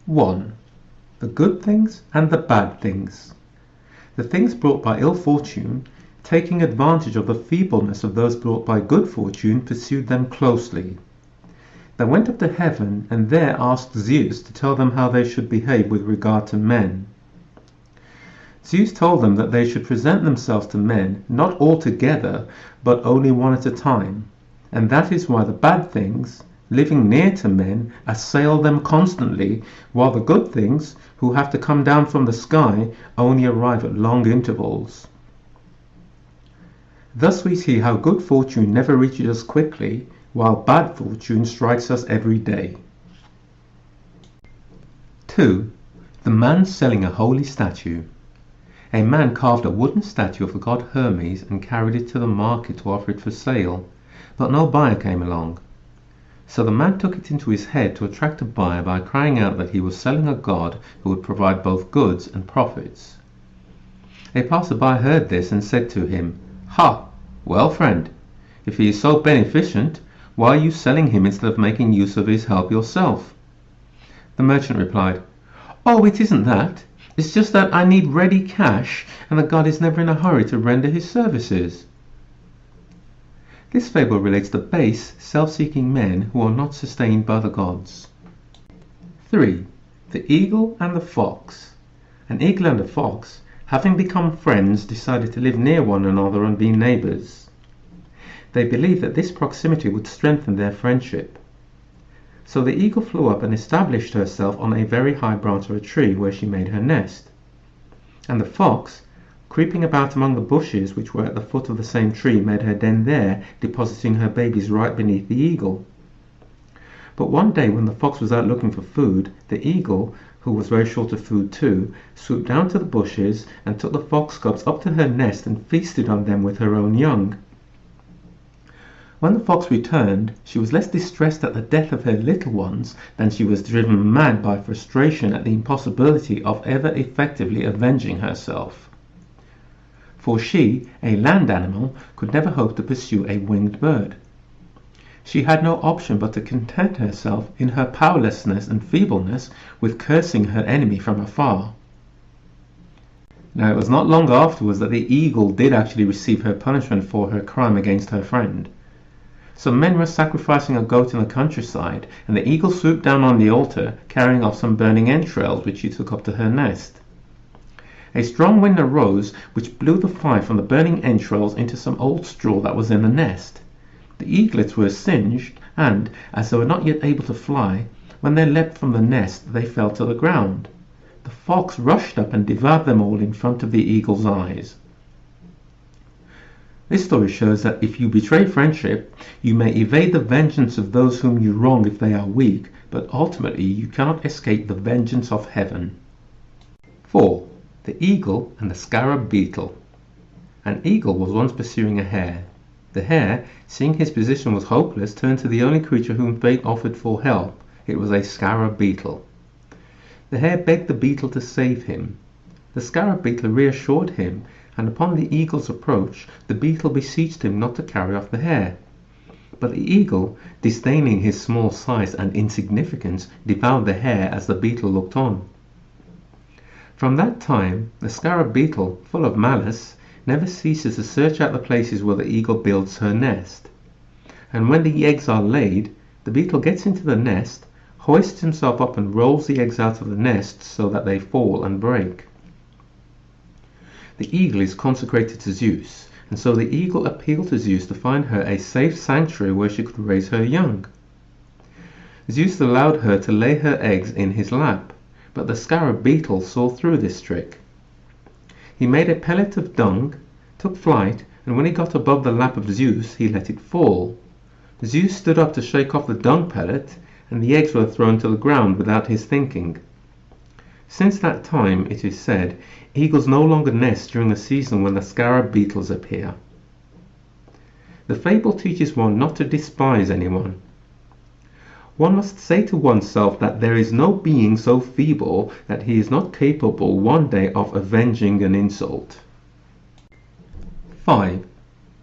1. The good things and the bad things. The things brought by ill fortune, taking advantage of the feebleness of those brought by good fortune, pursued them closely. They went up to heaven and there asked Zeus to tell them how they should behave with regard to men. Zeus told them that they should present themselves to men not all together, but only one at a time, and that is why the bad things, living near to men, assail them constantly, while the good things, who have to come down from the sky, only arrive at long intervals. Thus we see how good fortune never reaches us quickly, while bad fortune strikes us every day. 2. The man selling a holy statue. A man carved a wooden statue of the god Hermes and carried it to the market to offer it for sale, but no buyer came along. So the man took it into his head to attract a buyer by crying out that he was selling a god who would provide both goods and profits. A passer-by heard this and said to him, "Ha! Well, friend, if he is so beneficent, why are you selling him instead of making use of his help yourself?" The merchant replied, "Oh, it isn't that. It's just that I need ready cash, and the god is never in a hurry to render his services." This fable relates to base, self-seeking men who are not sustained by the gods. 3. The eagle and the fox. An eagle and a fox, having become friends, decided to live near one another and be neighbors. They believed that this proximity would strengthen their friendship. So the eagle flew up and established herself on a very high branch of a tree where she made her nest. And the fox, creeping about among the bushes which were at the foot of the same tree, made her den there, depositing her babies right beneath the eagle. But one day when the fox was out looking for food, the eagle, who was very short of food too, swooped down to the bushes and took the fox cubs up to her nest and feasted on them with her own young. When the fox returned, she was less distressed at the death of her little ones than she was driven mad by frustration at the impossibility of ever effectively avenging herself. For she, a land animal, could never hope to pursue a winged bird. She had no option but to content herself, in her powerlessness and feebleness, with cursing her enemy from afar. Now it was not long afterwards that the eagle did actually receive her punishment for her crime against her friend. Some men were sacrificing a goat in the countryside, and the eagle swooped down on the altar, carrying off some burning entrails which she took up to her nest. A strong wind arose, which blew the fire from the burning entrails into some old straw that was in the nest. The eaglets were singed, and, as they were not yet able to fly, when they leapt from the nest they fell to the ground. The fox rushed up and devoured them all in front of the eagle's eyes. This story shows that if you betray friendship, you may evade the vengeance of those whom you wrong if they are weak, but ultimately you cannot escape the vengeance of heaven. 4. The eagle and the scarab beetle. An eagle was once pursuing a hare. The hare, seeing his position was hopeless, turned to the only creature whom fate offered for help. It was a scarab beetle. The hare begged the beetle to save him. The scarab beetle reassured him, and upon the eagle's approach, the beetle beseeched him not to carry off the hare. But the eagle, disdaining his small size and insignificance, devoured the hare as the beetle looked on. From that time, the scarab beetle, full of malice, never ceases to search out the places where the eagle builds her nest. And when the eggs are laid, the beetle gets into the nest, hoists himself up and rolls the eggs out of the nest so that they fall and break. The eagle is consecrated to Zeus, and so the eagle appealed to Zeus to find her a safe sanctuary where she could raise her young. Zeus allowed her to lay her eggs in his lap, but the scarab beetle saw through this trick. He made a pellet of dung, took flight, and when he got above the lap of Zeus, he let it fall. Zeus stood up to shake off the dung pellet, and the eggs were thrown to the ground without his thinking. Since that time, it is said, eagles no longer nest during the season when the scarab beetles appear. The fable teaches one not to despise anyone. One must say to oneself that there is no being so feeble that he is not capable one day of avenging an insult. 5.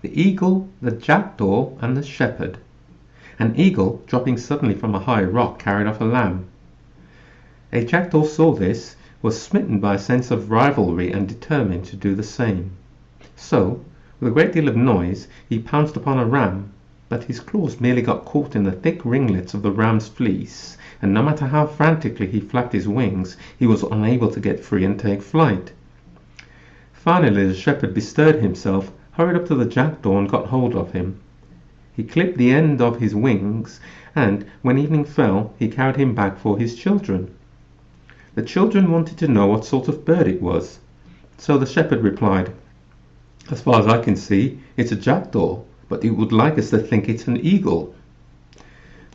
The eagle, the jackdaw, and the shepherd. An eagle, dropping suddenly from a high rock, carried off a lamb. A jackdaw saw this, was smitten by a sense of rivalry, and determined to do the same. So, with a great deal of noise, he pounced upon a ram, but his claws merely got caught in the thick ringlets of the ram's fleece, and no matter how frantically he flapped his wings, he was unable to get free and take flight. Finally the shepherd bestirred himself, hurried up to the jackdaw and got hold of him. He clipped the end of his wings, and when evening fell he carried him back for his children. The children wanted to know what sort of bird it was, so the shepherd replied, "As far as I can see, it's a jackdaw, but you would like us to think it's an eagle."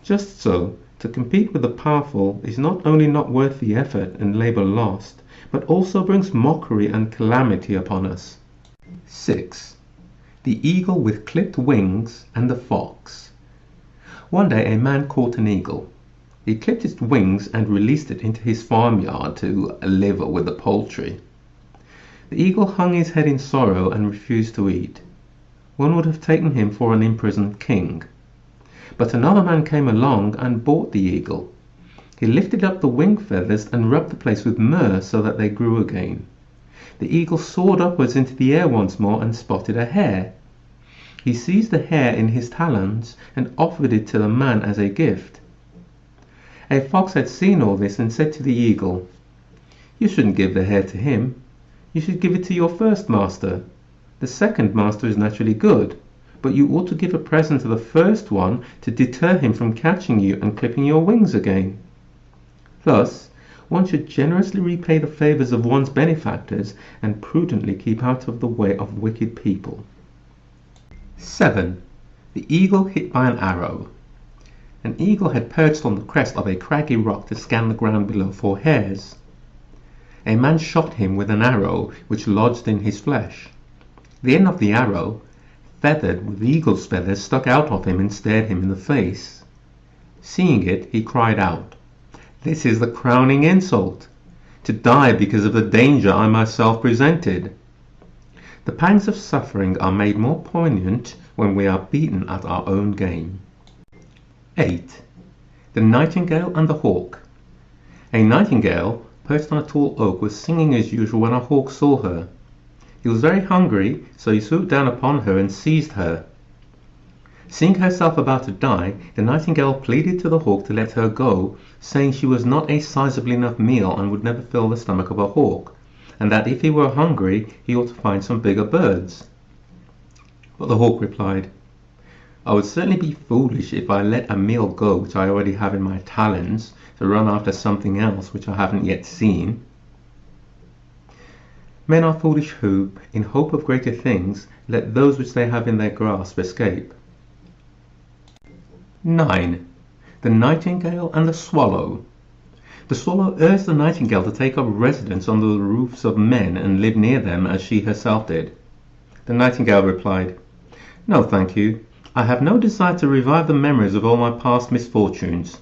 Just so, to compete with the powerful is not only not worth the effort and labor lost, but also brings mockery and calamity upon us. 6. The eagle with clipped wings and the fox. One day a man caught an eagle. He clipped its wings and released it into his farmyard to live with the poultry. The eagle hung his head in sorrow and refused to eat. One would have taken him for an imprisoned king. But another man came along and bought the eagle. He lifted up the wing feathers and rubbed the place with myrrh so that they grew again. The eagle soared upwards into the air once more and spotted a hare. He seized the hare in his talons and offered it to the man as a gift. A fox had seen all this and said to the eagle, "You shouldn't give the hare to him. You should give it to your first master. The second master is naturally good, but you ought to give a present to the first one to deter him from catching you and clipping your wings again." Thus, one should generously repay the favors of one's benefactors and prudently keep out of the way of wicked people. 7. The eagle hit by an arrow. An eagle had perched on the crest of a craggy rock to scan the ground below for hares. A man shot him with an arrow which lodged in his flesh. The end of the arrow, feathered with eagle's feathers, stuck out of him and stared him in the face. Seeing it, he cried out, "This is the crowning insult! To die because of the danger I myself presented!" The pangs of suffering are made more poignant when we are beaten at our own game. 8. The nightingale and the hawk. A nightingale, perched on a tall oak, was singing as usual when a hawk saw her. He was very hungry, so he swooped down upon her and seized her. Seeing herself about to die, the nightingale pleaded to the hawk to let her go, saying she was not a sizable enough meal and would never fill the stomach of a hawk, and that if he were hungry he ought to find some bigger birds. But the hawk replied, "I would certainly be foolish if I let a meal go which I already have in my talons, to run after something else which I haven't yet seen." Men are foolish who, in hope of greater things, let those which they have in their grasp escape. 9. The nightingale and the swallow. The swallow urged the nightingale to take up residence under the roofs of men and live near them as she herself did. The nightingale replied, "No, thank you. I have no desire to revive the memories of all my past misfortunes."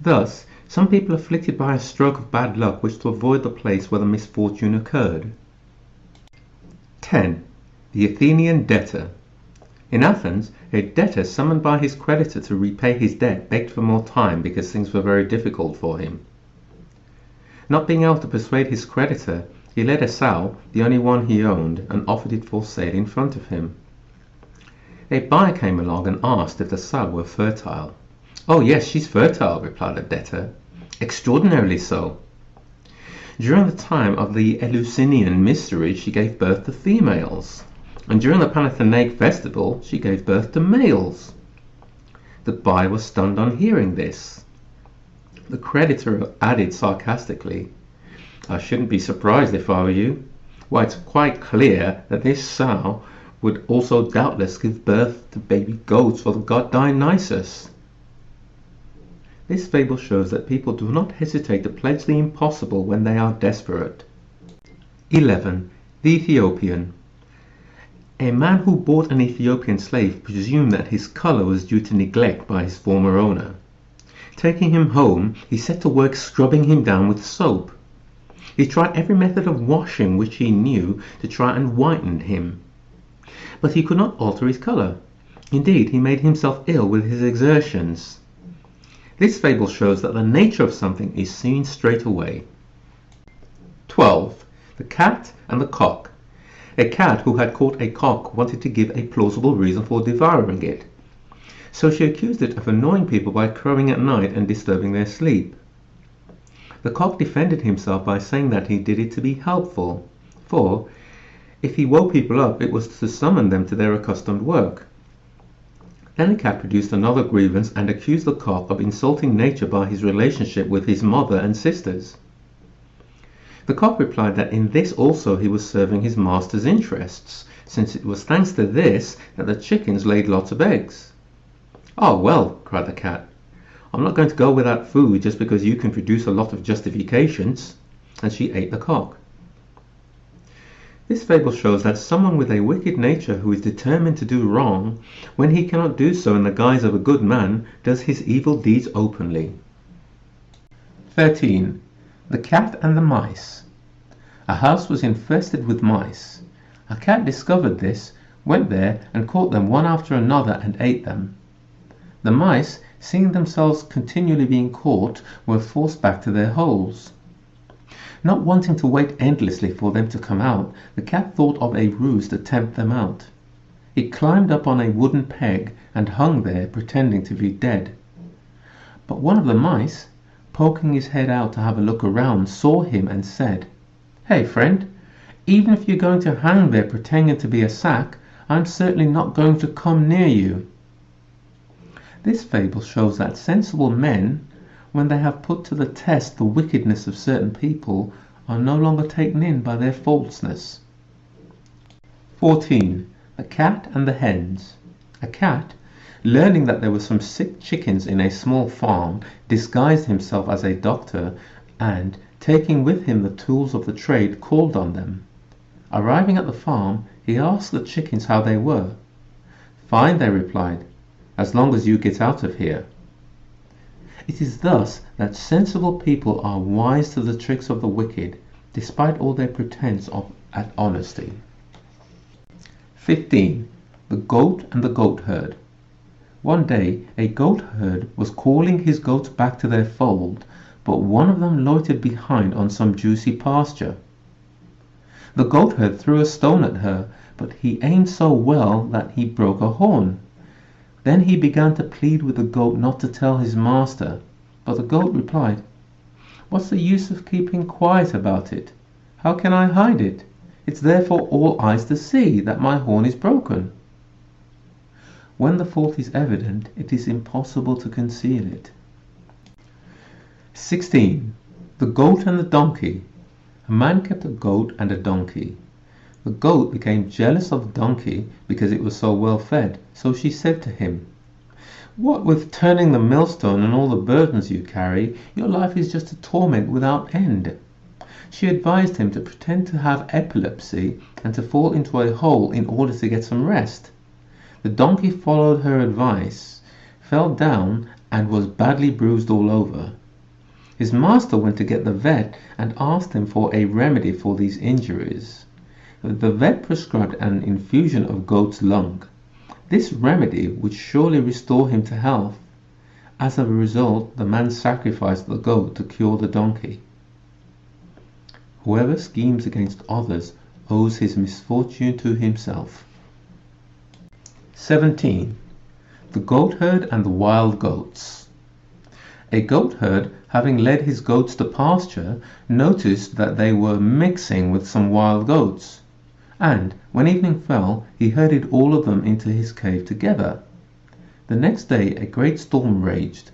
Thus, some people afflicted by a stroke of bad luck wish to avoid the place where the misfortune occurred. 10. The Athenian debtor. In Athens, a debtor summoned by his creditor to repay his debt begged for more time because things were very difficult for him. Not being able to persuade his creditor, he led a sow, the only one he owned, and offered it for sale in front of him. A buyer came along and asked if the sow were fertile. "Oh yes, she's fertile," replied the debtor. "Extraordinarily so. During the time of the Eleusinian mystery she gave birth to females, and during the Panathenaic festival she gave birth to males." The buyer was stunned on hearing this. The creditor added sarcastically, "I shouldn't be surprised if I were you. Why, it's quite clear that this sow would also doubtless give birth to baby goats for the god Dionysus." This fable shows that people do not hesitate to pledge the impossible when they are desperate. 11. The Ethiopian. A man who bought an Ethiopian slave presumed that his color was due to neglect by his former owner. Taking him home, he set to work scrubbing him down with soap. He tried every method of washing which he knew to try and whiten him. But he could not alter his color. Indeed, he made himself ill with his exertions. This fable shows that the nature of something is seen straight away. 12. The cat and the cock. A cat who had caught a cock wanted to give a plausible reason for devouring it. So she accused it of annoying people by crowing at night and disturbing their sleep. The cock defended himself by saying that he did it to be helpful, for if he woke people up, it was to summon them to their accustomed work. Then the cat produced another grievance and accused the cock of insulting nature by his relationship with his mother and sisters. The cock replied that in this also he was serving his master's interests, since it was thanks to this that the chickens laid lots of eggs. "Oh, well," cried the cat, "I'm not going to go without food just because you can produce a lot of justifications." And she ate the cock. This fable shows that someone with a wicked nature who is determined to do wrong, when he cannot do so in the guise of a good man, does his evil deeds openly. 13. The cat and the mice. A house was infested with mice. A cat discovered this, went there and caught them one after another and ate them. The mice, seeing themselves continually being caught, were forced back to their holes. Not wanting to wait endlessly for them to come out, the cat thought of a ruse to tempt them out. It climbed up on a wooden peg and hung there pretending to be dead. But one of the mice, poking his head out to have a look around, saw him and said, "Hey friend, even if you're going to hang there pretending to be a sack, I'm certainly not going to come near you." This fable shows that sensible men, when they have put to the test the wickedness of certain people, are no longer taken in by their falseness. 14. The cat and the hens. A cat, learning that there were some sick chickens in a small farm, disguised himself as a doctor and, taking with him the tools of the trade, called on them. Arriving at the farm, he asked the chickens how they were. "Fine," they replied, "as long as you get out of here." It is thus that sensible people are wise to the tricks of the wicked, despite all their pretense at honesty. 15. The goat and the goat herd. One day a goat herd was calling his goats back to their fold, but one of them loitered behind on some juicy pasture. The goat herd threw a stone at her, but he aimed so well that he broke a horn. Then he began to plead with the goat not to tell his master, but the goat replied, "What's the use of keeping quiet about it? How can I hide it? It's there for all eyes to see that my horn is broken." When the fault is evident, it is impossible to conceal it. 16. The goat and the donkey. A man kept a goat and a donkey. The goat became jealous of the donkey because it was so well fed, so she said to him, "What with turning the millstone and all the burdens you carry, your life is just a torment without end." She advised him to pretend to have epilepsy and to fall into a hole in order to get some rest. The donkey followed her advice, fell down, and was badly bruised all over. His master went to get the vet and asked him for a remedy for these injuries. The vet prescribed an infusion of goat's lung. This remedy would surely restore him to health. As a result, the man sacrificed the goat to cure the donkey. Whoever schemes against others owes his misfortune to himself. 17. The goat herd and the wild goats. A goat herd, having led his goats to pasture, noticed that they were mixing with some wild goats. And when evening fell, he herded all of them into his cave together. The next day a great storm raged.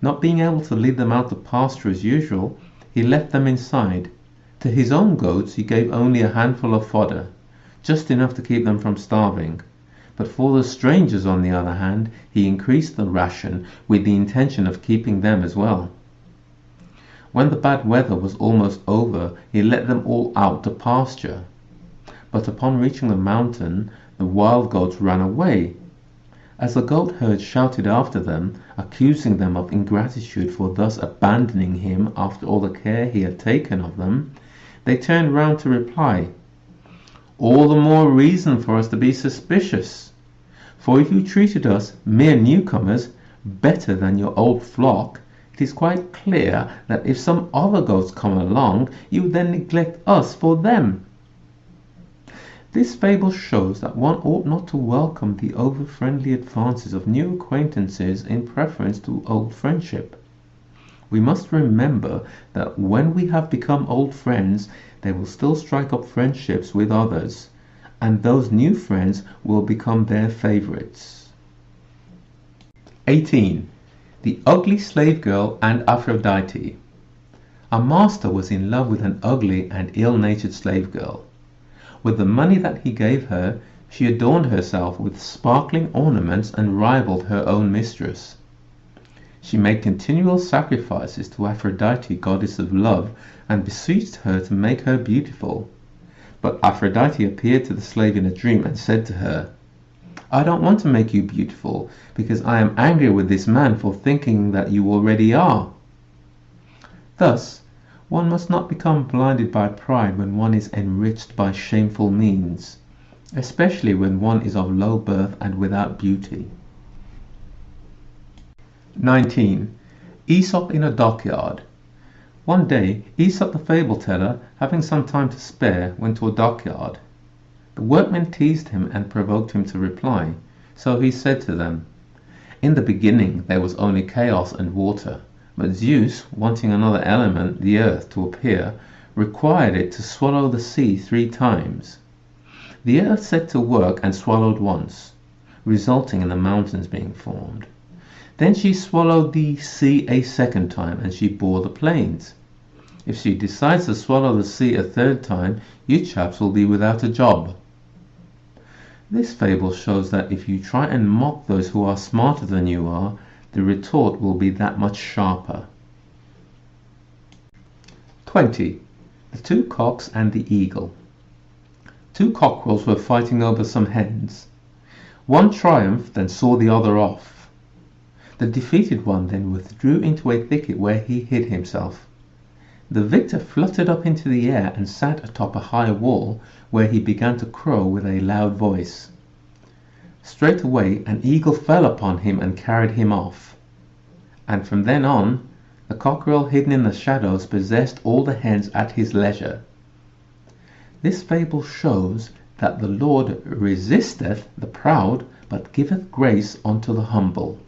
Not being able to lead them out to pasture as usual, he left them inside. To his own goats he gave only a handful of fodder, just enough to keep them from starving. But for the strangers, on the other hand, he increased the ration with the intention of keeping them as well. When the bad weather was almost over, he let them all out to pasture. But upon reaching the mountain, the wild goats ran away. As the goat herd shouted after them, accusing them of ingratitude for thus abandoning him after all the care he had taken of them, they turned round to reply, "All the more reason for us to be suspicious. For if you treated us, mere newcomers, better than your old flock, It is quite clear that if some other goats come along, you would then neglect us for them. This fable shows that one ought not to welcome the over-friendly advances of new acquaintances in preference to old friendship. We must remember that when we have become old friends, they will still strike up friendships with others, and those new friends will become their favorites. 18. The Ugly Slave Girl and Aphrodite. A master was in love with an ugly and ill-natured slave girl. With the money that he gave her, she adorned herself with sparkling ornaments and rivaled her own mistress. She made continual sacrifices to Aphrodite, goddess of love, and beseeched her to make her beautiful. But Aphrodite appeared to the slave in a dream and said to her, "I don't want to make you beautiful, because I am angry with this man for thinking that you already are." Thus, one must not become blinded by pride when one is enriched by shameful means, especially when one is of low birth and without beauty. 19. Aesop in a dockyard. One day, Aesop the fable-teller, having some time to spare, went to a dockyard. The workmen teased him and provoked him to reply, so he said to them, "In the beginning there was only chaos and water, but Zeus, wanting another element, the earth, to appear, required it to swallow the sea 3 times. The earth set to work and swallowed once, resulting in the mountains being formed. Then she swallowed the sea a 2nd time, and she bore the plains. If she decides to swallow the sea a 3rd time, you chaps will be without a job." This fable shows that if you try and mock those who are smarter than you are, the retort will be that much sharper. 20. The Two Cocks and the Eagle. 2 cockerels were fighting over some hens. One triumphed and saw the other off. The defeated one then withdrew into a thicket where he hid himself. The victor fluttered up into the air and sat atop a high wall, where he began to crow with a loud voice. Straightway an eagle fell upon him and carried him off. And from then on, the cockerel hidden in the shadows possessed all the hens at his leisure. This fable shows that the Lord resisteth the proud, but giveth grace unto the humble.